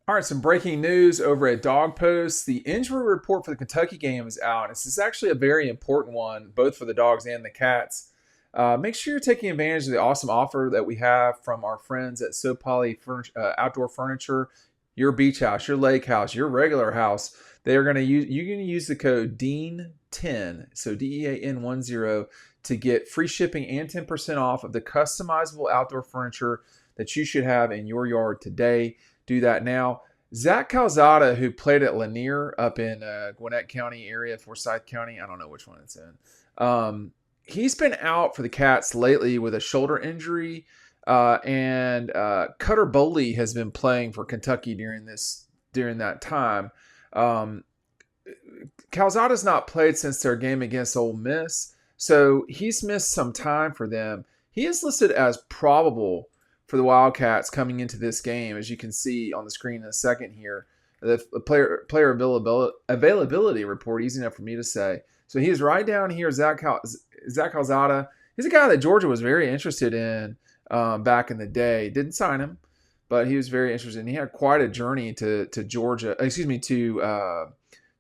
All right, some breaking news over at Dawg Post. The injury report for the Kentucky game is out. This is actually a very important one, both for the Dogs and the Cats. Make sure you're taking advantage of the awesome offer that we have from our friends at So Poly Outdoor Furniture. Your beach house, your lake house, your regular house. They are going to use. You're going to use the code DEAN10, so DEAN10, to get free shipping and 10% off of the customizable outdoor furniture that you should have in your yard today. Do that now. Zach Calzada, who played at Lanier up in Gwinnett County area, Forsyth County, I don't know which one it's in. He's been out for the Cats lately with a shoulder injury, and Cutter Boley has been playing for Kentucky during that time. Calzada's not played since their game against Ole Miss, so he's missed some time for them. He is listed as probable for the Wildcats coming into this game, as you can see on the screen in a second here. The player availability report, easy enough for me to say. So he is right down here, Zach Calzada. He's a guy that Georgia was very interested in back in the day. Didn't sign him, but he was very interested. And he had quite a journey to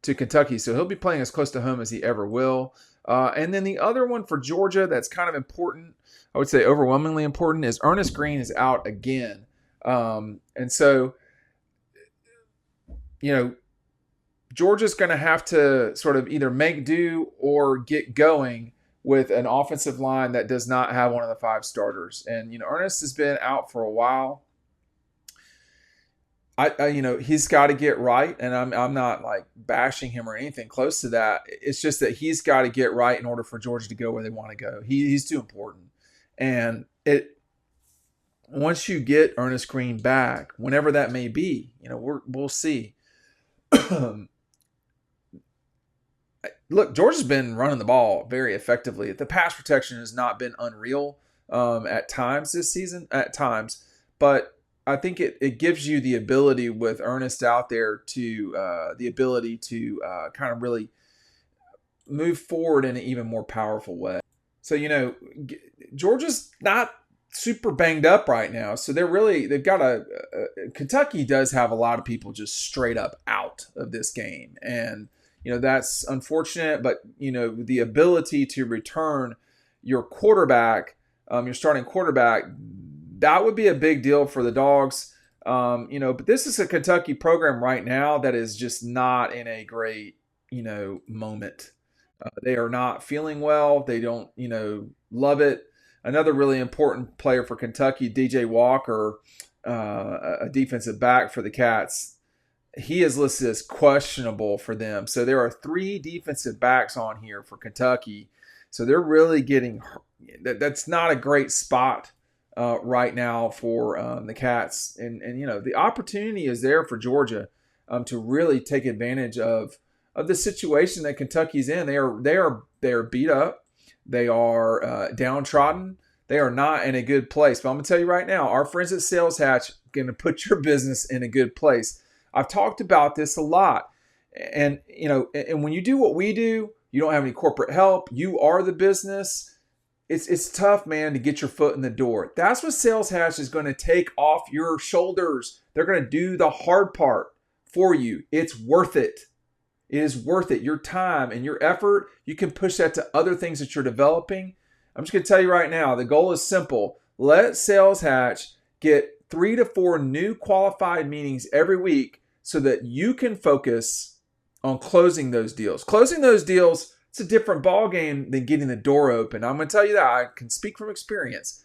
Kentucky. So he'll be playing as close to home as he ever will. And then the other one for Georgia that's kind of important, I would say overwhelmingly important, is Ernest Green is out again. And so, Georgia's going to have to sort of either make do or get going with an offensive line that does not have one of the 5 starters. And, Ernest has been out for a while. He's got to get right, and I'm not like bashing him or anything close to that. It's just that he's got to get right in order for Georgia to go where they want to go. He's too important. And once you get Ernest Green back, whenever that may be, we'll see. Look, Georgia's been running the ball very effectively. The pass protection has not been unreal at times this season, but I think it gives you the ability with Ernest out there to kind of really move forward in an even more powerful way. So, Georgia's not super banged up right now. So they've got Kentucky does have a lot of people just straight up out of this game. And, that's unfortunate, but, the ability to return your quarterback, your starting quarterback, that would be a big deal for the Dogs. But this is a Kentucky program right now that is just not in a great, moment. They are not feeling well. They don't, love it. Another really important player for Kentucky, DJ Walker, a defensive back for the Cats. He is listed as questionable for them. So there are 3 defensive backs on here for Kentucky. So they're really getting – that's not a great spot right now for the Cats. And the opportunity is there for Georgia to really take advantage of the situation that Kentucky's in. They are beat up. They are downtrodden. They are not in a good place. But I'm going to tell you right now, our friends at Sales Hatch are going to put your business in a good place. I've talked about this a lot. And, and when you do what we do, you don't have any corporate help. You are the business. It's tough, man, to get your foot in the door. That's what Sales Hatch is going to take off your shoulders. They're going to do the hard part for you. It's worth it. It is worth it. Your time and your effort, you can push that to other things that you're developing. I'm just going to tell you right now, the goal is simple. Let Sales Hatch get 3 to 4 new qualified meetings every week so that you can focus on closing those deals. Closing those deals, it's a different ballgame than getting the door open. I'm going to tell you that. I can speak from experience.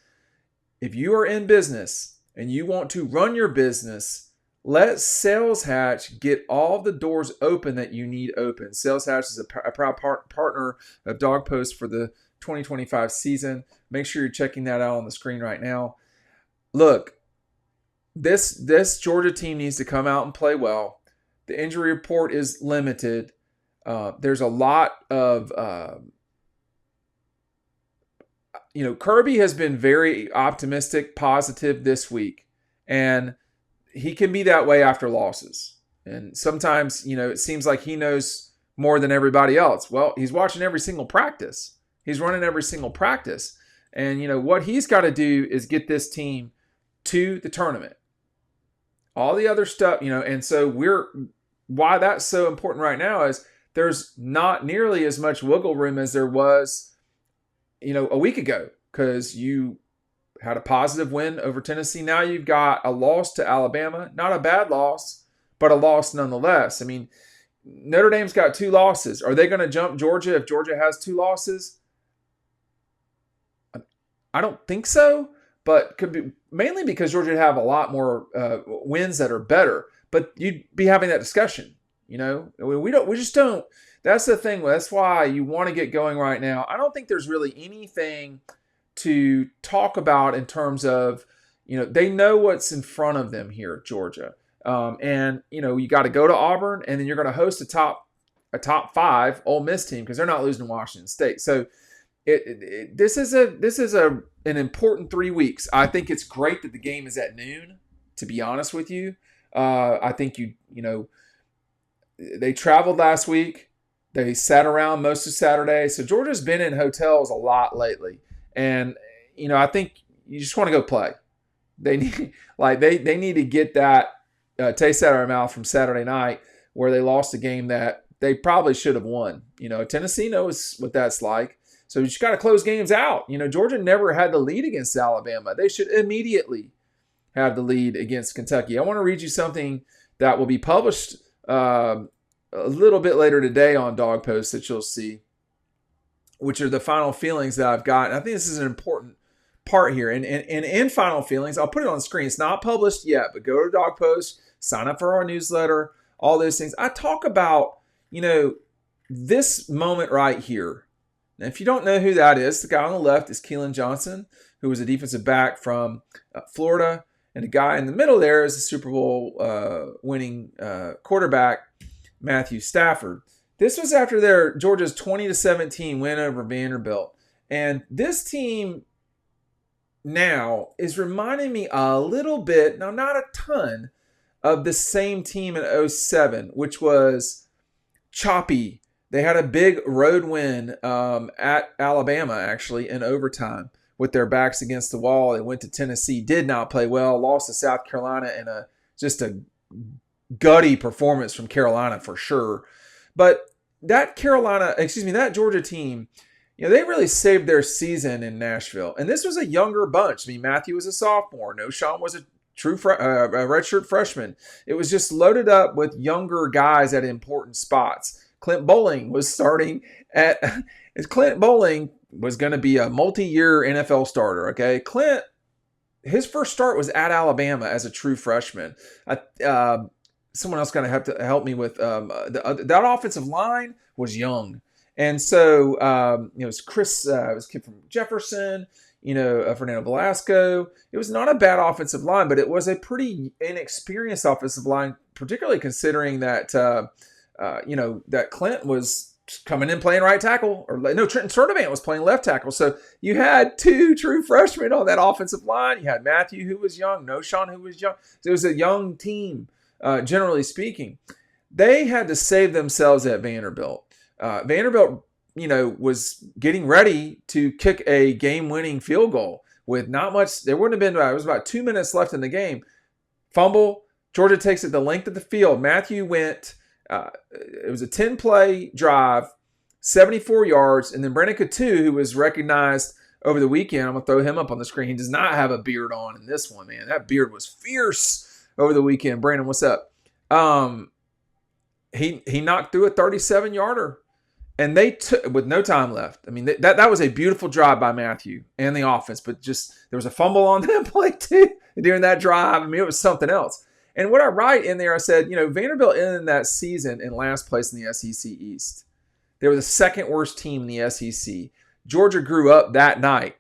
If you are in business and you want to run your business, let Sales Hatch get all the doors open that you need open. Sales Hatch is a proud partner of Dawg Post for the 2025 season. Make sure you're checking that out on the screen right now. Look, this Georgia team needs to come out and play well. The injury report is limited. There's a lot of, Kirby has been very optimistic, positive this week. And he can be that way after losses. And sometimes, it seems like he knows more than everybody else. Well, he's watching every single practice. He's running every single practice. And, what he's got to do is get this team to the tournament. all the other stuff, and so why that's so important right now is there's not nearly as much wiggle room as there was, a week ago, because you had a positive win over Tennessee. Now you've got a loss to Alabama, not a bad loss, but a loss nonetheless. I mean, Notre Dame's got 2 losses. Are they going to jump Georgia if Georgia has 2 losses? I don't think so, but could be mainly because Georgia would have a lot more wins that are better. But you'd be having that discussion. We just don't. That's the thing. That's why you want to get going right now. I don't think there's really anything to talk about in terms of, they know what's in front of them here at Georgia. And you got to go to Auburn, and then you're going to host a top 5 Ole Miss team because they're not losing to Washington State. So this is an important 3 weeks. I think it's great that the game is at noon, to be honest with you. I think they traveled last week. They sat around most of Saturday. So Georgia's been in hotels a lot lately. And, I think you just want to go play. They need, they need to get that taste out of their mouth from Saturday night, where they lost a game that they probably should have won. Tennessee knows what that's like. So you just got to close games out. Georgia never had the lead against Alabama. They should immediately have the lead against Kentucky. I want to read you something that will be published a little bit later today on Dawg Post that you'll see, which are the final feelings that I've got. And I think this is an important part here. And in final feelings, I'll put it on the screen. It's not published yet, but go to Dawg Post, sign up for our newsletter, all those things. I talk about, this moment right here. Now, if you don't know who that is, the guy on the left is Keelan Johnson, who was a defensive back from Florida. And the guy in the middle there is the Super Bowl winning quarterback, Matthew Stafford. This was after Georgia's 20-17 win over Vanderbilt. And this team now is reminding me a little bit, now not a ton, of the same team in 2007, which was choppy. They had a big road win at Alabama, actually, in overtime with their backs against the wall. They went to Tennessee, did not play well, lost to South Carolina in just a gutty performance from Carolina for sure. But that Georgia team, they really saved their season in Nashville. And this was a younger bunch. I mean, Matthew was a sophomore. Noshawn was a true redshirt freshman. It was just loaded up with younger guys at important spots. Clint Bowling was starting Clint Bowling was going to be a multi-year NFL starter, okay? Clint, his first start was at Alabama as a true freshman. Someone else going to have to help me with that offensive line was young. And so, it was Chris, it was a kid from Jefferson, Fernando Velasco. It was not a bad offensive line, but it was a pretty inexperienced offensive line, particularly considering that, that Clint was coming in playing right tackle, Trenton Sturdivant was playing left tackle. So you had 2 true freshmen on that offensive line. You had Matthew, who was young, Noshawn, who was young. So it was a young team, generally speaking. They had to save themselves at Vanderbilt. Vanderbilt, was getting ready to kick a game-winning field goal with not much. There wouldn't have been, it was about 2 minutes left in the game. Fumble. Georgia takes it the length of the field. Matthew went, it was a 10-play drive, 74 yards, and then Brandon Coutu, who was recognized over the weekend, I'm going to throw him up on the screen. He does not have a beard on in this one, man. That beard was fierce over the weekend. Brandon, what's up? He knocked through a 37-yarder. And they took, with no time left. I mean, that was a beautiful drive by Matthew and the offense, but just there was a fumble on that play too during that drive. I mean, it was something else. And what I write in there, I said, Vanderbilt ended that season in last place in the SEC East. They were the second worst team in the SEC. Georgia grew up that night.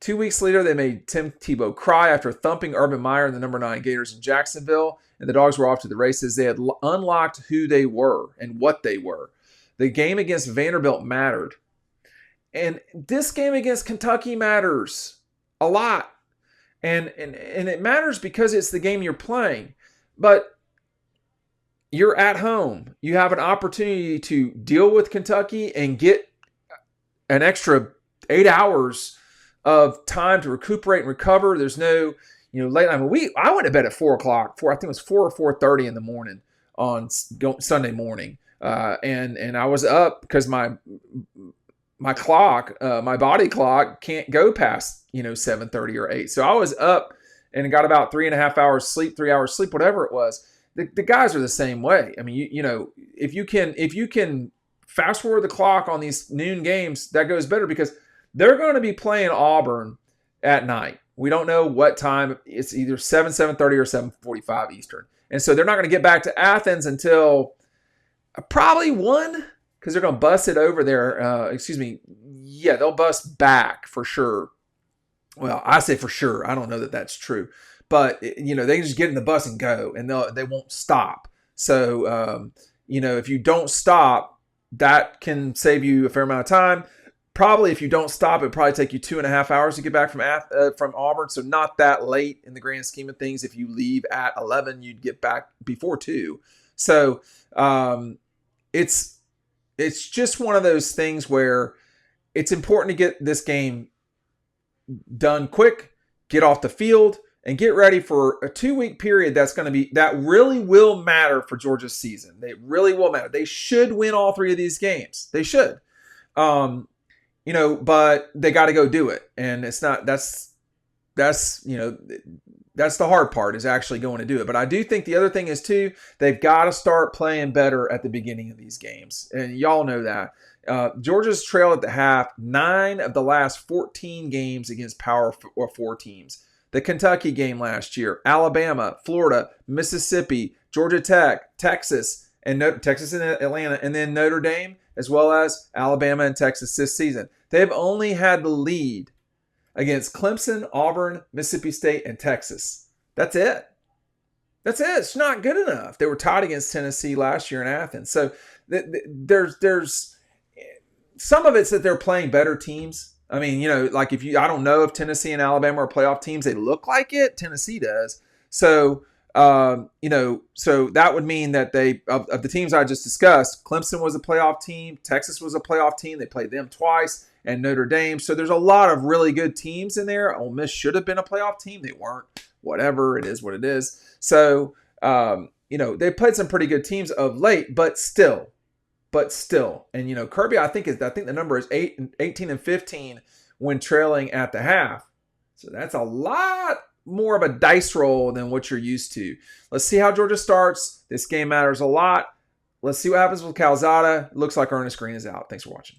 2 weeks later, they made Tim Tebow cry after thumping Urban Meyer and the number 9 Gators in Jacksonville, and the Dogs were off to the races. They had unlocked who they were and what they were. The game against Vanderbilt mattered. And this game against Kentucky matters a lot. And it matters because it's the game you're playing. But you're at home. You have an opportunity to deal with Kentucky and get an extra 8 hours of time to recuperate and recover. There's no, late night. I went to bed at 4 o'clock. I think it was 4 or 4:30 in the morning on Sunday morning, and I was up because my clock, my body clock can't go past 7:30 or 8. So I was up and got about 3.5 hours sleep, 3 hours sleep, whatever it was. The guys are the same way. I mean, if you can fast forward the clock on these noon games, that goes better because they're going to be playing Auburn at night. We don't know what time. It's either 7:30 or 7:45 Eastern. And so they're not going to get back to Athens until probably 1, because they're going to bus it over there. Yeah, they'll bus back for sure. Well, I say for sure. I don't know that that's true. But, they can just get in the bus and go, and they won't stop. So, if you don't stop, that can save you a fair amount of time. Probably if you don't stop, it'd probably take you 2.5 hours to get back from Auburn. So not that late in the grand scheme of things. If you leave at 11, you'd get back before 2. So it's just one of those things where it's important to get this game done quick, get off the field, and get ready for a 2-week period that really will matter for Georgia's season. They really will matter. They should win all 3 of these games. They should. But they got to go do it. And it's not, that's the hard part, is actually going to do it. But I do think the other thing is too, they've got to start playing better at the beginning of these games. And y'all know that. Georgia's trailed at the half 9 of the last 14 games against Power 4 teams. The Kentucky game last year, Alabama, Florida, Mississippi, Georgia Tech, Texas and Atlanta, and then Notre Dame, as well as Alabama and Texas this season. They've only had the lead against Clemson, Auburn, Mississippi State, and Texas. That's it. It's not good enough. They were tied against Tennessee last year in Athens. So there's some of it's that they're playing better teams. I mean, I don't know if Tennessee and Alabama are playoff teams. They look like it. Tennessee does. So, so that would mean that of the teams I just discussed, Clemson was a playoff team. Texas was a playoff team. They played them twice, and Notre Dame. So there's a lot of really good teams in there. Ole Miss should have been a playoff team. They weren't. Whatever. It is what it is. So, they played some pretty good teams of late, but still. And, Kirby, I think the number is 18 and 15 when trailing at the half. So that's a lot more of a dice roll than what you're used to. Let's see how Georgia starts. This game matters a lot. Let's see what happens with Calzada. Looks like Ernest Green is out. Thanks for watching.